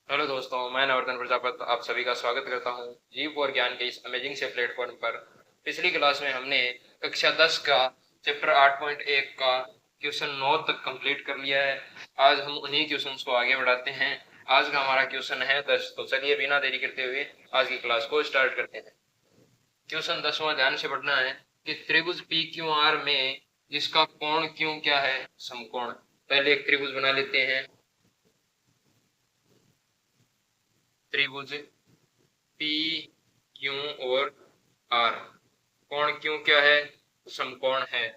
Hello दोस्तों, मैं नवर्धन प्रजापत आप सभी का स्वागत करता हूं जीव और ज्ञान के इस अमेजिंग से प्लेटफॉर्म पर। पिछली क्लास में हमने कक्षा 10 का चैप्टर 8.1 का क्वेश्चन 9 तक कंप्लीट कर लिया है। आज हम उन्हीं क्वेश्चंस को आगे बढ़ाते हैं। आज का हमारा क्वेश्चन है 10। तो चलिए बिना देरी करते हुए आज की क्लास को स्टार्ट करते हैं। क्वेश्चन 10वां ध्यान से पढ़ना है कि त्रिभुज पी क्यू आर में जिसका कोण क्यों क्या है, समकोण। पहले एक त्रिभुज बना लेते हैं। त्रिभुज पी क्यू और आर, कोण क्यों क्या है, समकोण है।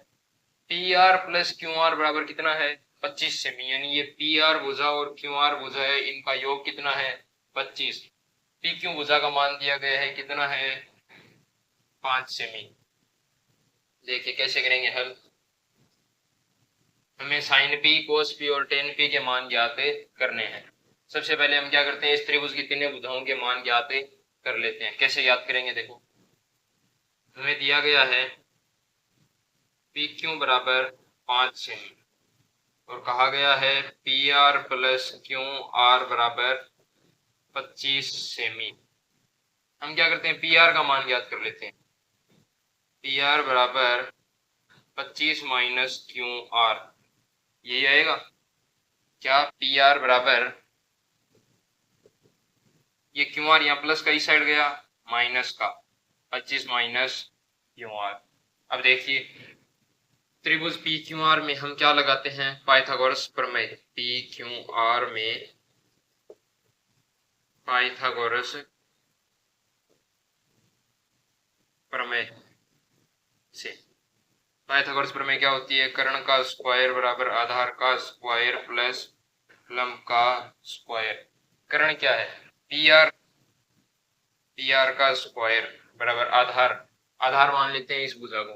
P R plus Q R बराबर कितना है, 25 सेमी। यानी ये पी आर भुजा और क्यू आर भुजा है, इनका योग कितना है, 25। पी क्यू भुजा का मान दिया गया है कितना है, 5 सेमी। देखिए कैसे करेंगे हल। हमें साइन पी, कोस पी और टेन पी के मान ज्ञात करने हैं। सबसे पहले हम क्या करते हैं, इस त्रिभुज की तीनों भुजाओं के मान ज्ञात कर लेते हैं। कैसे याद करेंगे, देखो हमें दिया गया है पी क्यू बराबर 5 सेमी और कहा गया है P R plus Q R बराबर 25 सेमी। हम क्या करते हैं, पी आर का मान ज्ञात कर लेते हैं। पी आर बराबर 25 माइनस क्यू आर, यही आएगा क्या। पी आर बराबर, ये क्यू आर यहाँ प्लस का इस साइड गया, माइनस का 25 माइनस क्यू आर। अब देखिए त्रिभुज पी क्यू आर में हम क्या लगाते हैं, पाइथागोरस प्रमेय। पी क्यू आर में पाइथागोरस प्रमेय से। पाइथागोरस प्रमेय क्या होती है, कर्ण का स्क्वायर बराबर आधार का स्क्वायर प्लस लंब का स्क्वायर। कर्ण क्या है, पी आर, पी आर का स्क्वायर बराबर आधार, आधार मान लेते हैं इस भुजा को,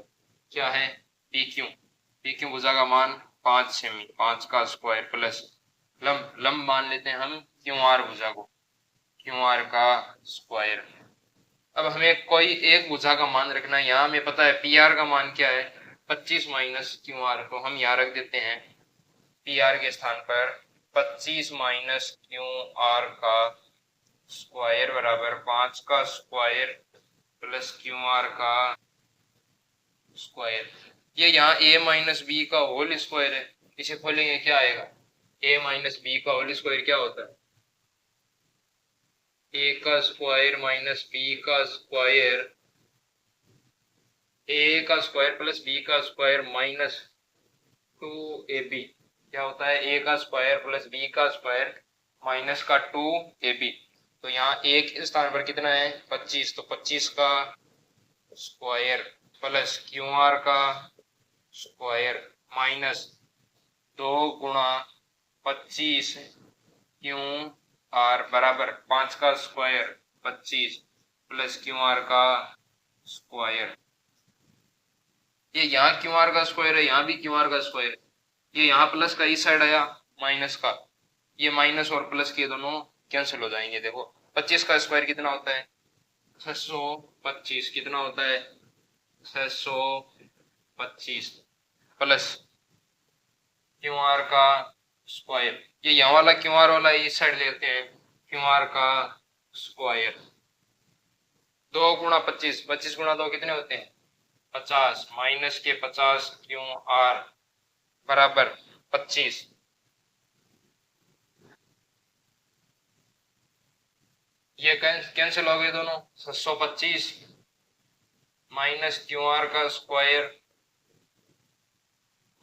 क्या है पी क्यू। पी क्यू भुजा का मान 5 सेमी, 5 का स्क्वायर प्लस लंब, लंब मान लेते हैं हम क्यू आर भुजा को, क्यू आर का स्क्वायर। अब हमें कोई एक भुजा का मान रखना है। यहाँ हमें पता है पी आर का मान क्या है, 25 माइनस क्यू आर को हम यहाँ रख देते हैं पी आर के स्थान पर 25 माइनस क्यू आर का स्क्वायर बराबर 5 का स्क्वायर प्लस क्यू आर का स्क्वायर। ये यहाँ ए माइनस बी का होल स्क्वायर है, इसे खोलेंगे क्या आएगा, ए माइनस बी का होल स्क्वायर क्या होता है, ए का स्क्वायर माइनस बी का स्क्वायर, ए का स्क्वायर प्लस बी का स्क्वायर माइनस 2ab। क्या होता है, ए का स्क्वायर प्लस बी का स्क्वायर माइनस का 2ab। तो यहाँ ए के स्थान पर कितना है 25, तो 25 का स्क्वायर प्लस क्यू आर का स्क्वायर माइनस 2 गुणा 25 क्यू आर बराबर 5 का स्क्वायर 25 प्लस क्यू आर का स्क्वायर। ये यहाँ क्यू आर का स्क्वायर है, यहाँ भी क्यू आर का स्क्वायर। ये यहाँ प्लस का इस साइड आया माइनस का, ये माइनस और प्लस के दोनों कैंसिल हो जाएंगे। देखो 25 का स्क्वायर कितना होता है 625, कितना होता है 625 प्लस क्यू आर का स्क्वायर। ये यहाँ वाला क्यू आर वाला इस साइड लेते हैं, क्यू आर का स्क्वायर। 2 गुणा 25, 25 गुणा 2 कितने होते हैं 50, माइनस के 50 क्यू आर बराबर 25। ये कैंसिल हो गए दोनों, 625 माइनस क्यू आर का स्क्वायर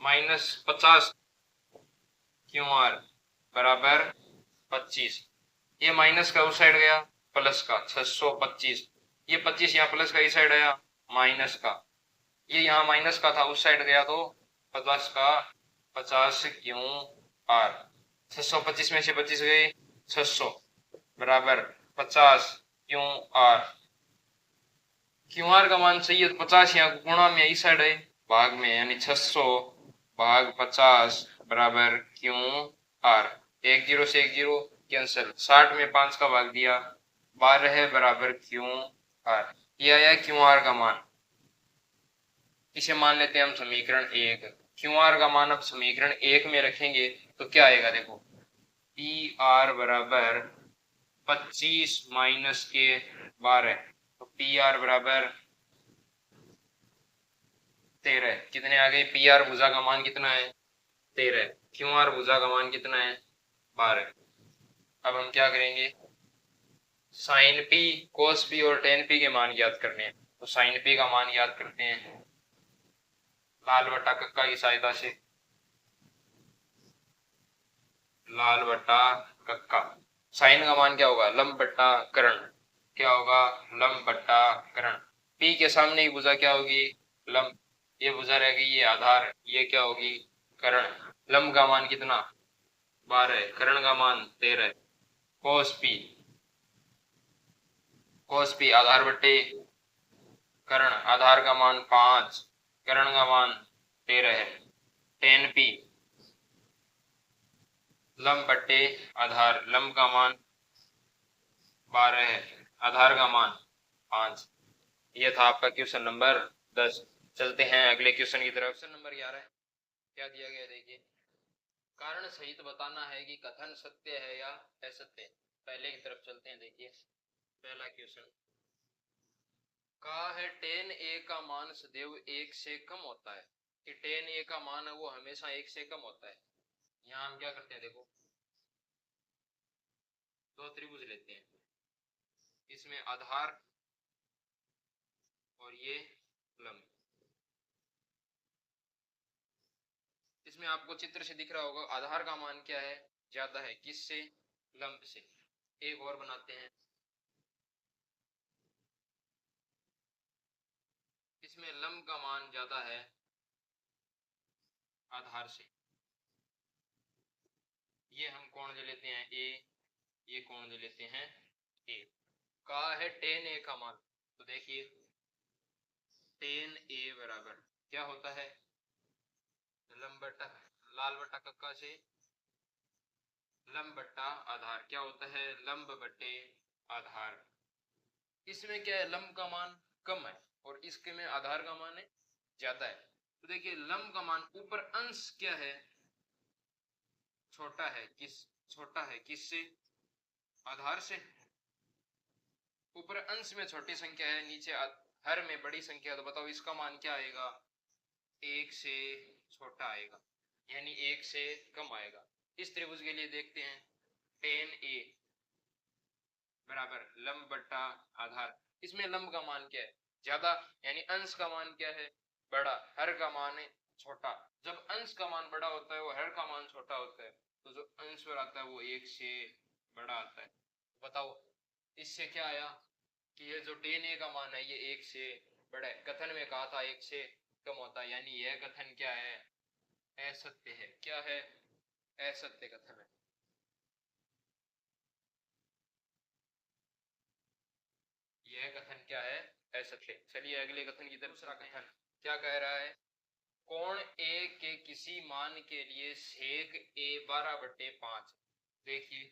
माइनस 50 क्यू आर बराबर 25। ये माइनस का उस साइड गया प्लस का 625, ये 25 यहाँ प्लस का इस साइड आया माइनस का, ये यहाँ माइनस का था उस साइड गया तो 50 का 50 क्यू आर। 625 में से 25 गए 600 बराबर 50 क्यू आर। क्यू आर का मान सही है तो 50 यहाँ गुणा में इस साइड है भाग में, यानी 600 भाग 50 बराबर क्यू आर। एक जीरो से एक जीरो कैंसिल, 60 में 5 का भाग दिया 12 है बराबर क्यू आर। ये आया क्यू आर का मान। इसे मान लेते हैं हम समीकरण 1। क्यू आर का मान अब समीकरण 1 में रखेंगे तो क्या आएगा, देखो पी आर बराबर 25 माइनस के 12, तो पी आर बराबर 13। कितने आ गए? पी आर भुजा का मान कितना है? 13। क्यू आर भुजा का मान कितना है? 12। अब हम क्या करेंगे? साइन पी, कोस पी और टेन पी के मान याद करने हैं। तो साइन पी का मान याद करते हैं लाल बट्टा कक्का की सहायता से। लाल बट्टा कक्का, साइन का मान क्या होगा? लंब बट्टा कर्ण। क्या होगा? लंब बट्टा कर्ण। पी के सामने की भुजा क्या होगी? लंब। ये भुजा रह गई, ये आधार, ये क्या होगी? कर्ण। लंब का मान कितना? 12, कर्ण का मान 13। कोस पी, कोस पी आधार बट्टे कर्ण, आधार का मान 5, कर्ण का मान 13 है। टेन पी लंब बट्टे आधार, लंब का मान 12 है, आधार का मान 5। यह था आपका क्वेश्चन नंबर 10। चलते हैं अगले क्वेश्चन की तरफ। क्वेश्चन नंबर 11 क्या दिया गया देखिए। कारण सहित बताना है कि कथन सत्य है या असत्य। पहले की तरफ चलते हैं। देखिए पहला क्वेश्चन कहा है टेन ए का मान सदैव 1 से कम होता है, कि टेन ए का मान है वो हमेशा 1 से कम होता है। यहाँ हम क्या करते हैं देखो, दो त्रिभुज लेते हैं, इसमें आधार और ये लंब। इसमें आपको चित्र से दिख रहा होगा आधार का मान क्या है? ज्यादा है, किससे? लंब से। एक और बनाते हैं, इसमें लंब का मान ज्यादा है आधार से। ये हम कोण ले लेते हैं ए, ये कोण ले लेते हैं ए। कहा है टेन ए का मान, तो देखिए टेन ए बराबर क्या होता है? लंब बट्टा लाल बट्टा कक्का से लंब बट्टा आधार। क्या होता है? लंब बट्टे आधार। इसमें क्या है? लंब का मान कम है और इसके में आधार का मान है ज्यादा है। तो देखिए लंब का मान ऊपर अंश क्या है? छोटा है। छोटा है किससे? आधार से। ऊपर अंश में छोटी संख्या है, नीचे हर में बड़ी संख्या। तो बताओ इसका मान क्या आएगा? 1 से छोटा आएगा, यानी 1 से कम आएगा। इस त्रिभुज के लिए देखते हैं टेन ए बराबर लंब बट्टा आधार। इसमें लंब का मान क्या है? ज्यादा, यानी अंश का मान क्या है? बड़ा। हर का मान है छोटा। जब अंश का मान बड़ा होता है वो हर का मान छोटा होता है, तो जो अंश पर आता है वो 1 से बड़ा आता है। बताओ इससे क्या आया कि ये जो टेन ए का मान है ये 1 से बड़ा है। कथन में कहा था 1 से कम होता है, यानी यह कथन क्या है? असत्य है। क्या है? असत्य कथन है। यह कथन क्या है? असत्य। चलिए अगले कथन की तरफ। दूसरा कथन क्या कह रहा है? कोण ए के किसी मान के लिए सेक ए 12/5। देखिए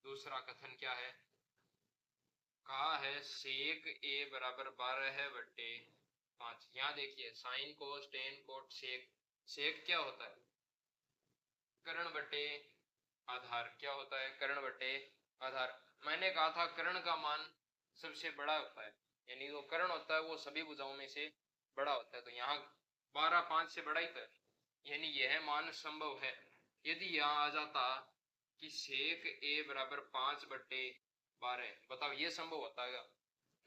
दूसरा कथन क्या है? कहा है सेक ए बराबर 12/5। यहाँ देखिए sine cos tan cot sec. Sec क्या होता है? कर्ण बटे आधार। क्या होता है? कर्ण बटे आधार। मैंने कहा था कर्ण का मान सबसे बड़ा होता है, यानी जो कर्ण होता है वो सभी भुजाओं में से बड़ा होता है। तो यहाँ 12/5 से बड़ा ही था, यानी यह मान संभव है। यदि यहाँ आ जाता कि सेक ए बराबर 5/12, बताओ ये संभव होता है?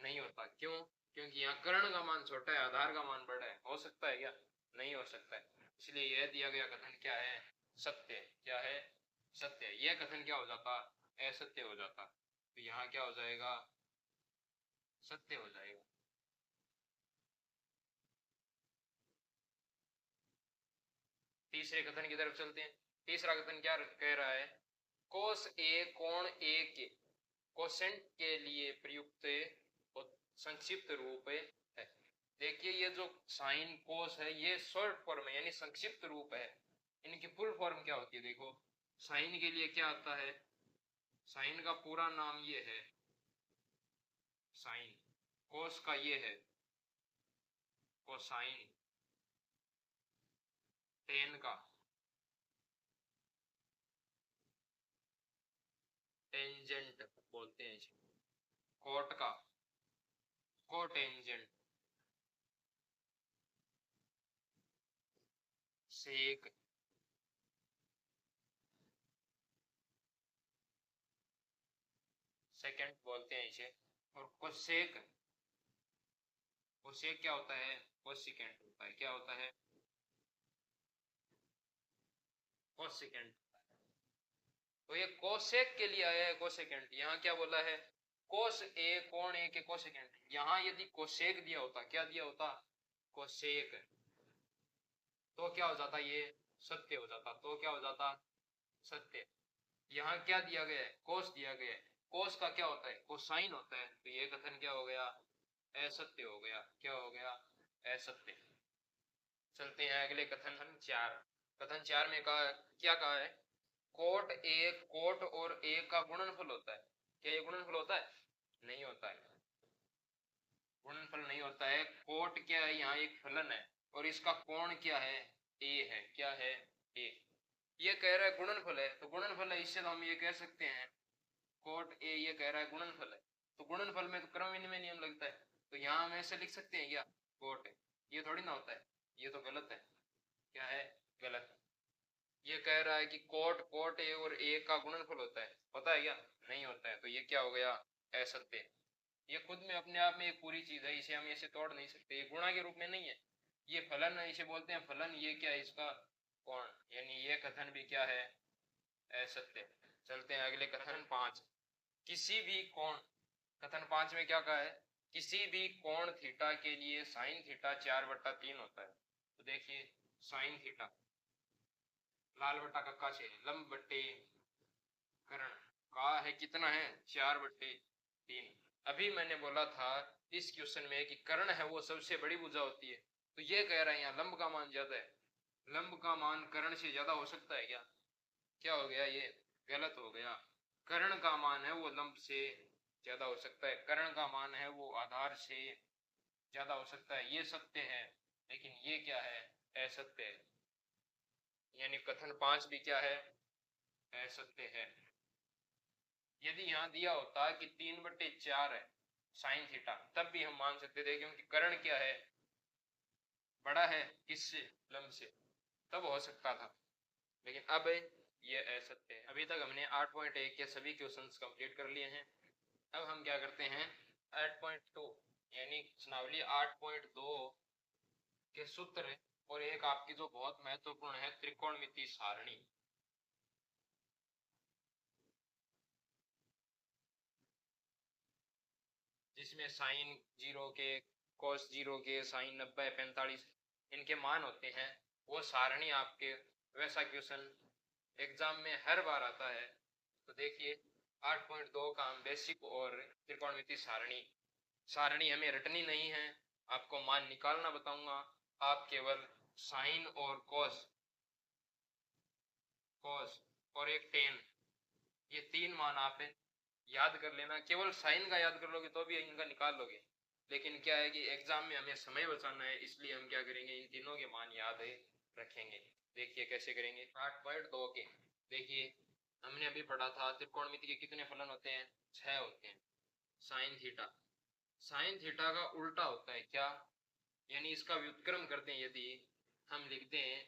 नहीं होता। क्यों? क्योंकि यहाँ कर्ण का मान छोटा है, आधार का मान बड़ा है। हो सकता है क्या? नहीं हो सकता है। इसलिए यह दिया गया कथन क्या है? सत्य। क्या है? सत्य। यह कथन क्या हो जाता? असत्य हो जाता। तो यहाँ क्या हो जाएगा? सत्य हो जाएगा। तीसरे कथन की तरफ चलते हैं। तीसरा कथन क्या कह रहा है? कोस ए कोण ए के कोसेंट के लिए प्रयुक्त संक्षिप्त रूप है। देखिए ये जो साइन कोस है ये शॉर्ट फॉर्म है, यानी संक्षिप्त रूप है। इनकी फुल फॉर्म क्या होती है? देखो साइन के लिए क्या आता है? साइन का पूरा नाम ये है साइन। कोस का ये है कोसाइन। टेन का टेंजेंट बोलते हैं इसे, कोट का कोटेंजेंट, सेक सेकेंड बोलते हैं इसे। और कोसेक, कोसेक क्या होता है, कोसिकेंट होता है। क्या होता है, कोसिकेंट। तो ये कोसेक के लिए आया है कोसेकेंट, यहाँ क्या बोला है, कोस ए कोण ए के कोसेकेंट। यहाँ यदि कोसेक दिया होता, क्या दिया होता, कोसेक, तो क्या हो जाता, ये सत्य हो जाता, तो क्या हो जाता, सत्य। यहाँ क्या दिया गया है, कोस दिया गया है, कोस का क्या होता है, कोसाइन होता है, तो ये कथन क्या हो गया, असत्य हो गया। क्या हो गया, असत्य। चलते हैं अगले कथन चार। कथन चार में कहा, क्या कहा है, कोट ए कोट और ए का गुणनफल होता है। क्या ये गुणनफल होता है, नहीं होता है, गुणनफल नहीं होता है। कोट क्या है, यहाँ एक फलन है और इसका कोण क्या है, ए है। क्या है, ए। ये कह रहा है गुणनफल है, तो गुणनफल है, इससे तो हम ये कह सकते हैं कोट ए, ये कह रहा है गुणनफल है, तो गुणनफल में तो क्रम विनिमय नियम लगता है। तो यहाँ हम ऐसे लिख सकते हैं क्या, कोट है, ये थोड़ी ना होता है, ये तो गलत है। क्या है, गलत है। ये कह रहा है कि कोट कोट ए और ए का गुणनफल होता है, होता है क्या, नहीं होता है, तो ये क्या हो गया, असत्य। ये खुद में अपने आप में एक पूरी चीज है, इसे हम ऐसे तोड़ नहीं सकते, ये गुणा के रूप में नहीं है, ये फलन है, इसे बोलते हैं फलन। ये क्या है, इसका कोण, यानी ये कथन भी क्या है, असत्य। चलते हैं अगले कथन पांच। किसी भी कोण, कथन पांच में क्या कहा है, किसी भी कोण थीटा के लिए साइन थीटा 4/3 होता है। तो देखिए साइन थीटा, लाल बट्टा कक्का से लंब बट्टे कर्ण का है, कितना है, 4/3। अभी मैंने बोला था इस क्वेश्चन में कि कर्ण है वो सबसे बड़ी भुजा होती है, तो ये कह रहा है यहाँ लंब का मान ज्यादा है, लंब का मान कर्ण से ज्यादा हो सकता है क्या, क्या हो गया, ये गलत हो गया। कर्ण का मान है वो लंब से ज्यादा हो सकता है, कर्ण का मान है वो आधार से ज्यादा हो सकता है, ये सत्य है, लेकिन ये क्या है, असत्य है। यानी कथन पांच भी क्या है, असत्य है। यदि यहाँ दिया होता कि 3/4 है साइन थीटा, तब भी हम मान सकते थे, क्योंकि कर्ण क्या है, बड़ा है किससे, लंब से, तब हो सकता था, लेकिन अब ये असत्य है। अभी तक हमने 8.1 के सभी क्वेश्चंस कंप्लीट कर लिए हैं। अब हम क्या करते हैं, 8.2 यानी प्रश्नावली 8.2 के सूत्र, और एक आपकी जो बहुत महत्वपूर्ण है, त्रिकोणमिति सारणी। जिसमें साइन 0 के, कॉस 0 के, साइन 90, 45 इनके मान होते हैं, वो सारणी आपके, वैसा क्वेश्चन एग्जाम में हर बार आता है। तो देखिए 8.2 का हम बेसिक और त्रिकोणमिति सारणी, सारणी हमें रटनी नहीं है, आपको मान निकालना बताऊंगा। आप केवल साइन और कॉस, कॉस और एक टेन, ये 3 मान आप याद कर लेना। केवल साइन का याद कर लोगे तो भी इनका निकाल लोगे, लेकिन क्या है कि एग्जाम में हमें समय बचाना है, इसलिए हम क्या करेंगे, इन तीनों के मान याद है रखेंगे। देखिए कैसे करेंगे, 8.2 के, देखिए हमने अभी पढ़ा था त्रिकोणमिति के कितने फलन होते हैं, 6 होते हैं। साइन थीटा, साइन थीटा का उल्टा होता है क्या, यानी इसका व्युत्क्रम करते हैं, यदि हम लिखते हैं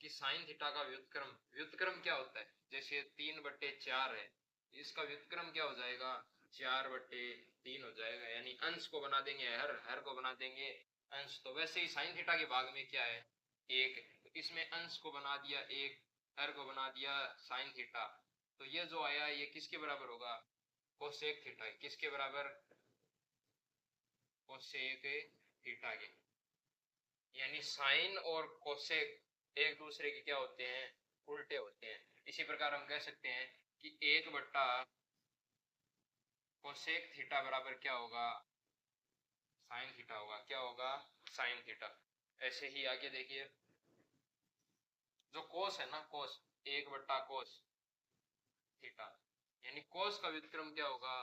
कि साइन थीटा का व्युत्क्रम, व्युत्क्रम क्या होता है, जैसे 3/4 है, इसका व्युत्क्रम क्या हो जाएगा, 4/3 हो जाएगा, यानी अंश को बना देंगे हर, हर को बना देंगे अंश। तो वैसे ही साइन थीटा के भाग में क्या है, एक, तो इसमें अंश को बना दिया एक, हर को बना दिया साइन थीटा, तो ये जो आया ये किसके बराबर होगा, कोसेक थीटा, किसके बराबर, कोसेक थीटा के। यानी साइन और कोसेक एक दूसरे के क्या होते हैं, उल्टे होते हैं। इसी प्रकार हम कह सकते हैं कि 1 बट्टा कोसेक थीटा बराबर क्या होगा, साइन थीटा होगा। क्या होगा, साइन थीटा। ऐसे ही आगे देखिए, जो कोस है ना, कोस, 1 बट्टा कोस थीटा, यानी कोस का व्युत्क्रम क्या होगा,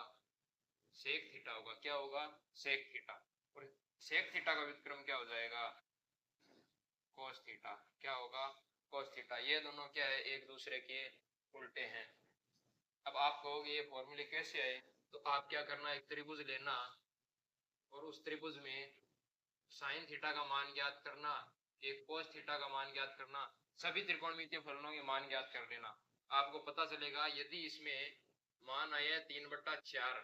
सेक थीटा होगा। क्या होगा, सेक थीटा। और सेक थीटा का व्युत्क्रम क्या हो जाएगा, कोस थीटा। क्या होगा, कोस थीटा। ये दोनों क्या है, एक दूसरे के उल्टे हैं। अब आप कहोगे ये फॉर्मूले कैसे आए, तो आप क्या करना, एक त्रिभुज लेना और उस त्रिभुज में साइन थीटा का मान ज्ञात करना, एक कोस थीटा का मान ज्ञात करना, सभी त्रिकोणमितीय फलनों के मान ज्ञात कर लेना। आपको पता चलेगा यदि इसमें मान आया 3/4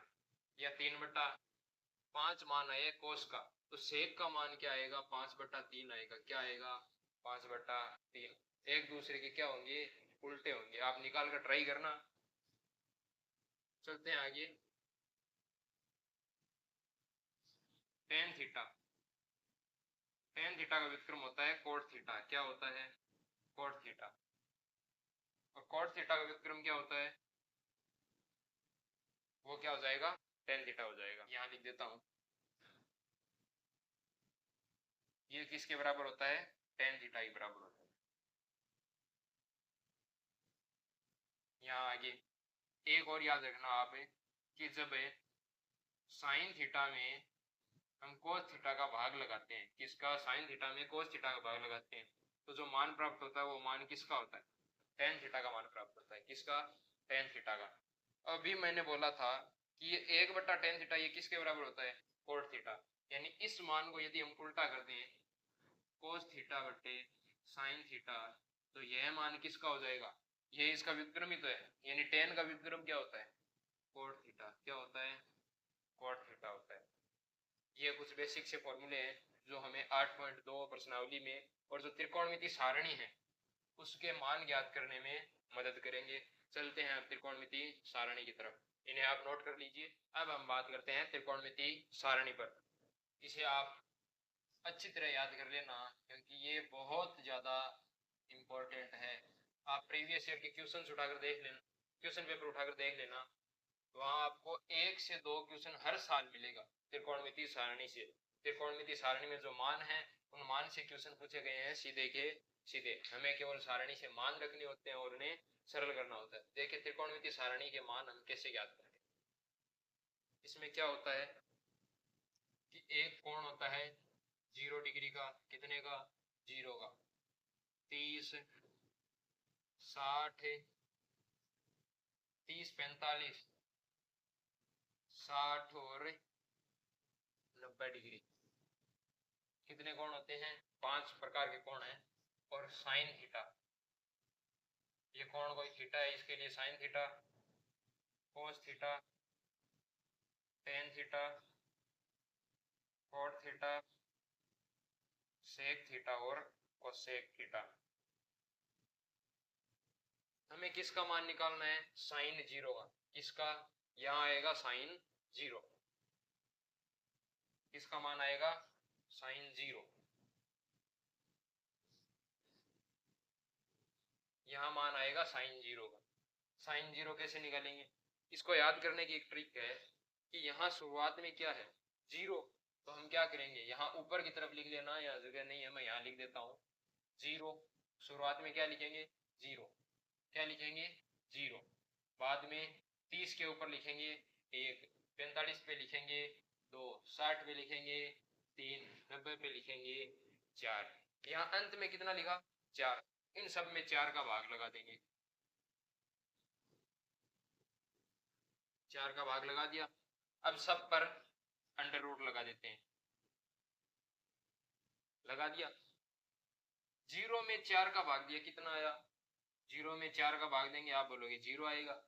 या 3/5 मान आया कोस का, तो सेक का मान क्या आएगा, 5/3 आएगा। क्या आएगा, 5/3। एक दूसरे के क्या होंगे, उल्टे होंगे। आप निकाल कर ट्राई करना। चलते हैं आगे। टेन थीटा, टेन थीटा का व्युत्क्रम होता है कोट थीटा। क्या होता है, कोट थीटा। और कोट थीटा का व्युत्क्रम क्या होता है, वो क्या हो जाएगा, टेन थीटा हो जाएगा। यहां लिख देता हूं, ये किसके बराबर होता है, टेन थीटा के बराबर होता है। यहाँ आगे एक और याद रखना आप कि जब साइन थीटा में हम कोस थीटा का भाग लगाते हैं, किसका, साइन थीटा में कोस थीटा का भाग लगाते हैं, तो जो मान प्राप्त होता है वो मान किसका होता है, टेन थीटा का मान प्राप्त होता है। किसका, टेन थीटा का। अभी मैंने बोला था कि ये 1/tan थीटा ये किसके बराबर होता है, कोट थीटा। यानी इस मान को यदि हम उल्टा कर दें, कोस थीटा बटे साइन थीटा, तो यह मान किसका हो जाएगा, ये इसका व्युत्क्रम ही तो है। यानी टेन का व्युत्क्रम क्या होता है, कोट थीटा। क्या होता है, कोट थीटा होता है। ये कुछ बेसिक से फॉर्मूले हैं जो हमें 8.2 प्रश्नावली में और जो त्रिकोणमिति सारणी है उसके मान ज्ञात करने में मदद करेंगे। चलते हैं अब त्रिकोणमिति सारणी की तरफ, इन्हें आप नोट कर लीजिए। अब हम बात करते हैं त्रिकोणमिति सारणी पर। इसे आप अच्छी तरह याद कर लेना क्योंकि ये बहुत ज्यादा इम्पोर्टेंट है। आप प्रीवियस ईयर के क्वेश्चन उठाकर देख लेना, क्वेश्चन पेपर उठाकर देख लेना, वहां आपको 1 से 2 क्वेश्चन हर साल मिलेगा त्रिकोणमिति सारणी से। त्रिकोणमिति सारणी में जो मान है उन मान से क्वेश्चन पूछे गए हैं सीधे के सीधे। हमें केवल सारणी से मान रखने होते हैं और उन्हें सरल करना होता है। देखिए त्रिकोणमिति सारणी के मान हम कैसे ज्ञात करें। इसमें क्या होता है कि एक कोण होता है 0 डिग्री का, कितने का, 0 का। 30, 60, 30, 45, 60 और 90 डिग्री। कितने कोण होते हैं, 5 प्रकार के कोण हैं। और साइन थीटा, ये कोण कोई थीटा है, इसके लिए sine theta, cos theta, tan theta, cot theta, sec theta और कोसेक थीटा। हमें किसका मान निकालना है, साइन 0 का। किसका, यहां आएगा साइन 0। किसका मान आएगा, साइन 0। यहां मान आएगा साइन 0 का। साइन 0 कैसे निकालेंगे, इसको याद करने की एक ट्रिक है कि यहाँ शुरुआत में क्या है, 0। तो हम क्या करेंगे, यहाँ ऊपर की तरफ लिख लेना, यहाँ जगह नहीं है, मैं यहाँ लिख देता हूँ 0। शुरुआत में क्या लिखेंगे, 0। क्या लिखेंगे, 0। बाद में 30 के ऊपर लिखेंगे 1, 45 पे लिखेंगे 2, 60 पे लिखेंगे 3, 90 पे लिखेंगे 4। यहाँ अंत में कितना लिखा, 4। इन सब में 4 का भाग लगा देंगे। 4 का भाग लगा दिया। अब सब पर अंडर रूट लगा देते हैं, लगा दिया। 0 में 4 का भाग दिया, कितना आया, 0 में 4 का भाग देंगे, आप बोलोगे 0 आएगा।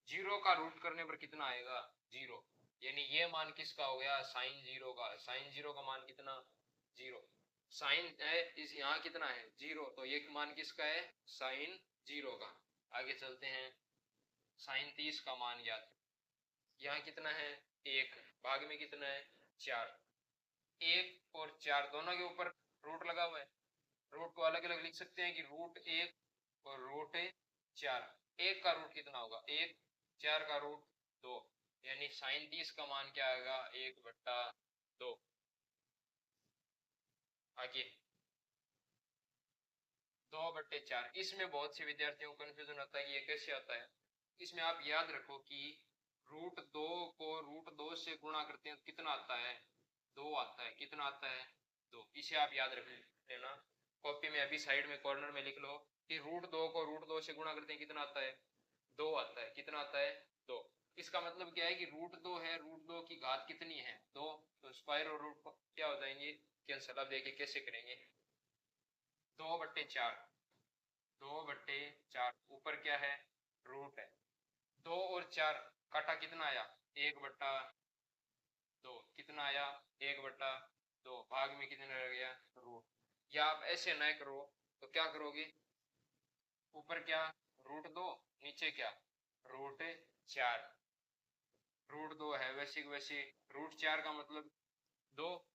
0 का रूट करने पर कितना आएगा, 0। यानी ये मान किसका हो गया, साइन 0 का। साइन 0 का मान कितना, 0। साइन है इस यहाँ कितना है, 0, तो ये मान किसका है, साइन 0 का। आगे चलते हैं, साइन 30 का मान ज्ञात। यहाँ कितना है, 1, भाग में कितना है, 4। 1 और 4 दोनों के ऊपर रूट लगा हुआ है। रूट को अलग अलग लिख सकते हैं कि √1 और √4। 1 का रूट कितना होगा, 1, 4 का रूट 2। यानी साइन 30 का मान क्या आएगा, 1/2। आगे 2/4। इसमें बहुत से विद्यार्थियों को कंफ्यूजन आता है कि ये कैसे आता है। इसमें आप याद रखो कि √2 को √2 से गुणा करते हैं तो कितना आता है, 2 आता है। कितना आता है, 2। इसे आप याद रख लेना, कॉपी में अभी साइड में कॉर्नर में लिख लो कि √2 को √2 से गुणा करते हैं कितना आता है, 2 आता है। कितना आता है? 2। इसका मतलब क्या है कि रूट 2 है, रूट 2 की घात कितनी है? 2। तो स्क्वायर और रूट क्या हो जाएंगे? कैंसिल। अब देखिए कैसे करेंगे। 2/4, 2/4 ऊपर क्या है? रूट है। 2 और 4 काटा, कितना आया? 1/2। कितना आया? 1/2। भाग में कितना रह गया? रूट। या आप ऐसे न करो तो क्या करोगे? ऊपर क्या? रूट 2, नीचे क्या? रूट 4। रूट 2 है, वैसे की वैसे रूट 4 का मतलब 2।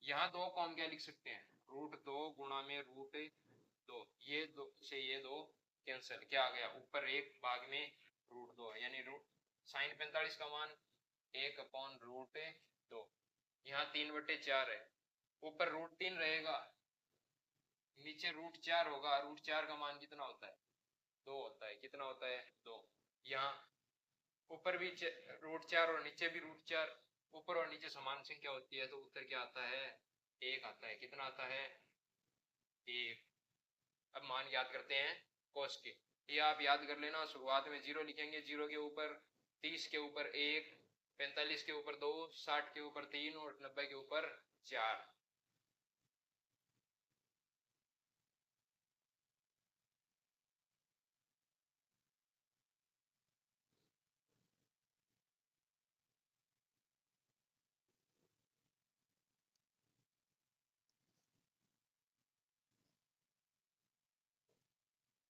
यहाँ 2 को हम क्या लिख सकते हैं? रूट 2 गुणा में रूट 2। ये 2 से ये 2 कैंसिल। क्या आ गया? ऊपर 1 भाग में रूट 2, यानी रूट साइन 45 का मान 1/√2। यहाँ 3/4 है, ऊपर रूट 3 रहेगा, नीचे रूट 4 होगा। रूट 4 का मान कितना होता है? 2 होता है। कितना होता है? 2। यहाँ ऊपर भी रूट 4 और नीचे भी रूट 4, ऊपर और नीचे समान संख्या होती है तो उत्तर क्या आता है? 1 आता है। कितना आता है? 1। अब मान याद करते हैं कोस के। ये आप याद कर लेना, शुरुआत में 0 लिखेंगे, 0 के ऊपर 30 के ऊपर 1, 45 के ऊपर 2, 60 के ऊपर 3 और 90 के ऊपर 4।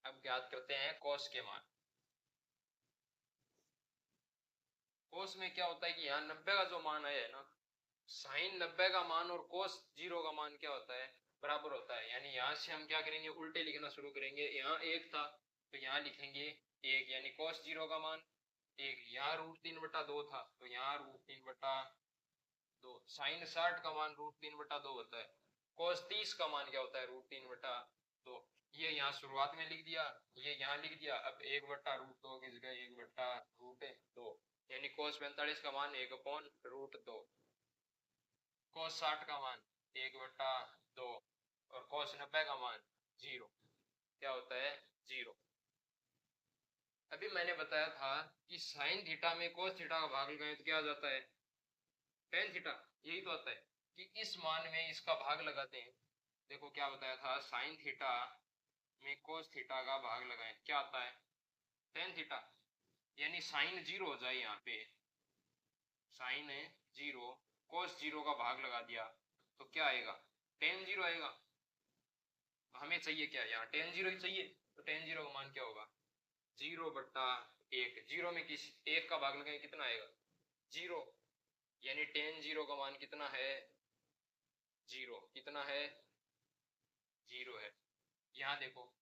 अब याद करते हैं कोस के मान। कोस में क्या होता है कि यहाँ 90 का जो मान आया है ना, साइन 90 का मान और कोस 0 का मान क्या होता है? बराबर होता है। यानी यहाँ से हम क्या करेंगे? उल्टे लिखना शुरू करेंगे। यहाँ 1 था तो यहाँ लिखेंगे 1, यानी कोस 0 का मान 1। यहाँ √3/2 था तो यहाँ √3/2। साइन 60 का मान √3/2 होता है। कोस 30 का मान क्या होता है? √3/2। ये यहाँ शुरुआत में लिख दिया, ये यहाँ लिख दिया। अब 1/√2 की जगह 1/√2, यानी कोस 45 का मान 1/√2। कोस 60 का मान 1/2 और कोस 90 का मान 0। क्या होता है? 0। अभी मैंने बताया था कि साइन थीटा में कोस थीटा का भाग लगाएं तो क्या आ जाता है? Tan theta. यही तो आता है कि इस मान में इसका भाग लगाते हैं। देखो क्या बताया था, साइन थीटा में कोस थीटा का भाग लगाएं, क्या आता है? Tan theta. यानी साइन 0 हो जाए यहाँ पे, साइन 0 कोस 0 का भाग लगा दिया तो क्या आएगा? टेन 0 आएगा। तो हमें चाहिए क्या? यहाँ टेन 0 ही चाहिए। तो टेन 0 का मान क्या होगा? 0/1। 0 में किस 1 का भाग लगाएं, कितना आएगा? 0। यानी टेन 0 का मान कितना है? 0। कितना है? 0 है। यहाँ देखो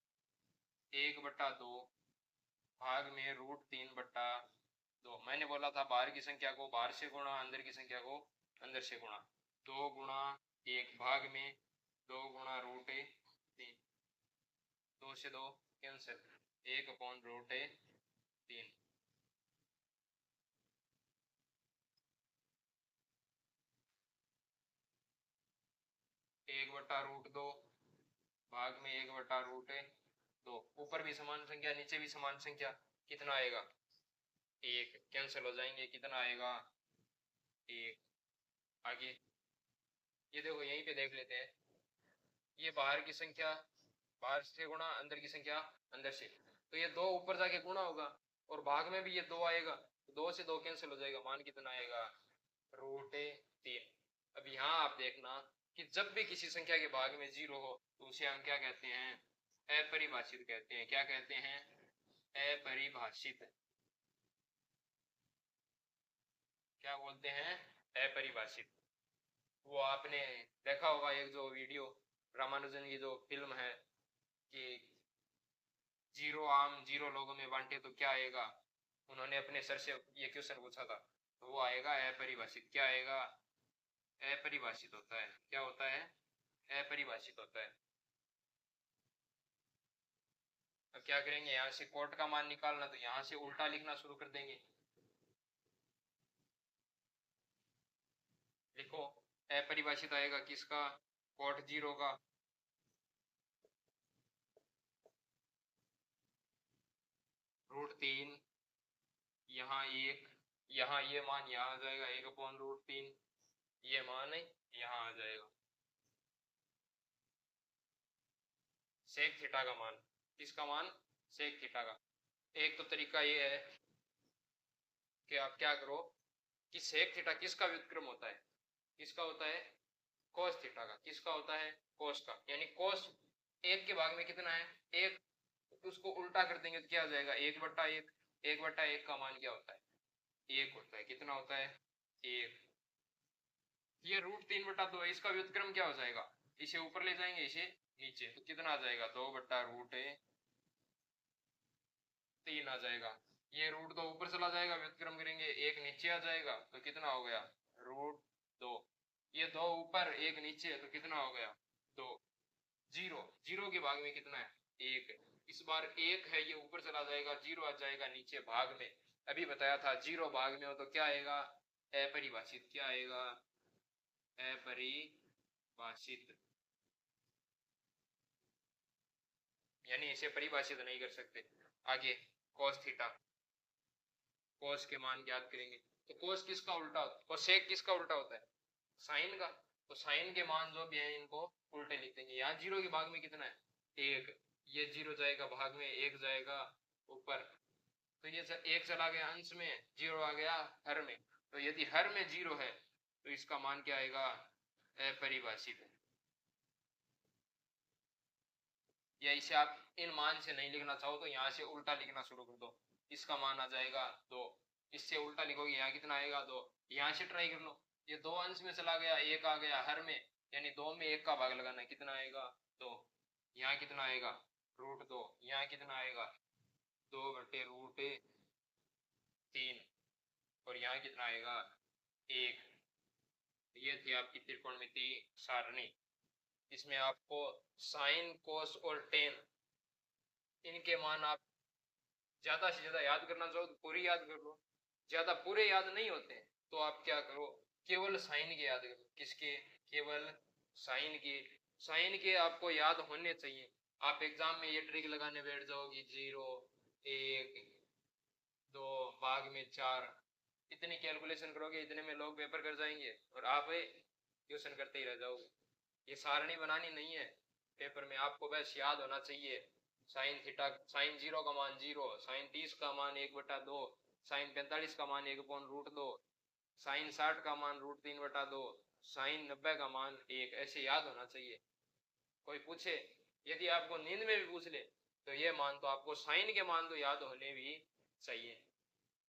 1/2 भाग में √3/2। मैंने बोला था बाहर की संख्या को बाहर से गुणा, अंदर की संख्या को अंदर से गुणा। 2 गुणा 1 भाग में 2 गुणा √3। 2 से 2 कैंसिल, 1/√3। 1/√2 भाग में 1/√2। ऊपर भी समान संख्या, नीचे भी समान संख्या, कितना आएगा? 1। कैंसिल हो जाएंगे, कितना आएगा? 1। आगे ये देखो, यहीं पे देख लेते हैं। ये बाहर की संख्या बाहर से गुणा, अंदर की संख्या अंदर से, तो ये 2 ऊपर जाके गुणा होगा और भाग में भी ये 2 आएगा। तो 2 से 2 कैंसिल हो जाएगा, मान कितना आएगा? √3। अब यहाँ आप देखना कि जब भी किसी संख्या के भाग में 0 हो तो उसे हम क्या कहते हैं? अपरिभाषित कहते हैं। क्या कहते हैं? अपरिभाषित। क्या बोलते हैं? अपरिभाषित। वो आपने देखा होगा एक जो वीडियो, रामानुजन की जो फिल्म है कि 0 आम 0 लोगों में बांटे तो क्या आएगा, उन्होंने अपने सर से ये क्वेश्चन पूछा था, तो वो आएगा अपरिभाषित। क्या आएगा? अपरिभाषित होता है। क्या होता है? अपरिभाषित होता है। अब क्या करेंगे? यहाँ से कोट का मान निकालना, तो यहाँ से उल्टा लिखना शुरू कर देंगे। लिखो, अपरिभाषित आएगा किसका? कोट 0 का। √3 यहाँ एक, यहाँ ये मान यहाँ आ जाएगा 1/√3, ये मान है यहाँ आ जाएगा सेक थीटा का मान। किसका मान? सेक थीटा का। एक तो तरीका ये है कि आप क्या करो कि सेक थीटा किसका व्युत्क्रम होता है? किसका होता है? कोस थीटा का। किसका होता है? कोस का। यानी कोस एक के भाग में कितना है? एक। उसको उल्टा कर देंगे तो क्या हो जाएगा? 1/1। 1/1 का मान क्या होता है? 1 होता है। कितना होता है? 1। ये √3/2 है, इसका व्युत्क्रम क्या हो जाएगा? इसे ऊपर ले जाएंगे, इसे नीचे, तो कितना आ जाएगा? 2/√3 आ जाएगा। ये √2 ऊपर चला जाएगा, व्युत्क्रम करेंगे, 1 नीचे आ जाएगा, तो कितना हो गया? √2। ये 2 ऊपर 1 नीचे, तो कितना हो गया? 2। 0 0 के भाग में कितना है? 1। इस बार 1 है, ये ऊपर चला जाएगा, 0 आ जाएगा नीचे भाग में। अभी बताया था 0 भाग में हो तो क्या आएगा? अपरिभाषित। क्या आएगा? अपरिभाषित। यानी इसे परिभाषित नहीं कर सकते। आगे cos थीटा, कोस के मान ज्ञात करेंगे। तो कोस किसका उल्टा होता है? कोसेक किसका उल्टा होता है? साइन का। तो साइन के मान जो भी है इनको उल्टे लिख देंगे। यहाँ 0 के भाग में कितना है? 1। ये 0 जाएगा भाग में, 1 जाएगा ऊपर, तो ये 1 चला गया अंश में, 0 आ गया हर में। तो यदि हर में 0 है तो इसका मान क्या आएगा? अपरिभाषित है। या इसे आप इन मान से नहीं लिखना चाहो तो यहाँ से उल्टा लिखना शुरू कर दो। इसका मान आ जाएगा 2। इससे उल्टा लिखोगे, यहाँ कितना आएगा? 2। यहाँ से ट्राई कर लो, ये 2 अंश में चला गया, 1 आ गया हर में, यानी 2 में 1 का भाग लगाना है। कितना आएगा? 2। यहाँ कितना आएगा? √2। यहाँ कितना आएगा? 2/√3। और यहाँ कितना आएगा? 1। ये थी आपकी त्रिकोणमिति सारणी। इसमें आपको साइन, कोस और टेन, इनके मान आप ज्यादा से ज्यादा याद करना चाहो तो पूरी याद कर लो। ज्यादा पूरे याद नहीं होते तो आप क्या करो, केवल साइन के याद करो। किसके? केवल साइन के। साइन के आपको याद होने चाहिए। आप एग्जाम में ये ट्रिक लगाने बैठ जाओगे, 0, 1, 2 भाग में 4, इतनी कैलकुलेशन करोगे, इतने में लोग पेपर कर जाएंगे और आप ट्यूशन करते ही रह जाओगे। ये सारणी बनानी नहीं है पेपर में, आपको बस याद होना चाहिए। साइन थीटा, साइन 0 का मान 0, साइन 30 का मान 1/2, साइन 45 का मान 1/√2, साइन 60 का मान √3/2, साइन 90 का मान 1, ऐसे याद होना चाहिए। कोई पूछे, यदि आपको नींद में भी पूछ ले तो ये मान तो आपको, साइन के मान तो याद होने भी चाहिए।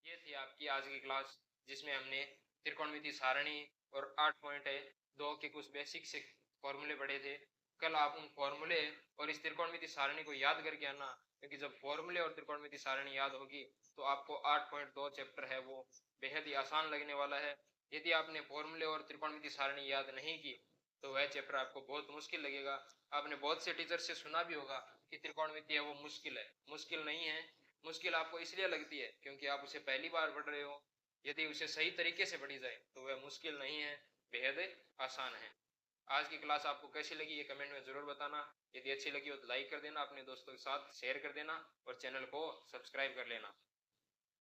ये थी आपकी आज की क्लास, जिसमें हमने त्रिकोणमिति सारणी और 8.2 के कुछ बेसिक से फॉर्मूले पढ़े थे। कल आप उन फॉर्मूले और इस त्रिकोणमिति सारणी को याद करके आना, क्योंकि जब फॉर्मूले और त्रिकोणमिति सारणी याद होगी तो आपको 8.2 चैप्टर है वो बेहद ही आसान लगने वाला है। यदि आपने फॉर्मूले और त्रिकोणमिति सारणी याद नहीं की तो वह चैप्टर आपको बहुत मुश्किल लगेगा। आपने बहुत से टीचर से सुना भी होगा कि त्रिकोणमिति है वो मुश्किल है। मुश्किल नहीं है, मुश्किल आपको इसलिए लगती है क्योंकि आप उसे पहली बार पढ़ रहे हो। यदि उसे सही तरीके से पढ़ी जाए तो वह मुश्किल नहीं है, बेहद आसान है। आज की क्लास आपको कैसी लगी ये कमेंट में जरूर बताना। यदि अच्छी लगी हो तो लाइक कर देना, अपने दोस्तों के साथ शेयर कर देना और चैनल को सब्सक्राइब कर लेना।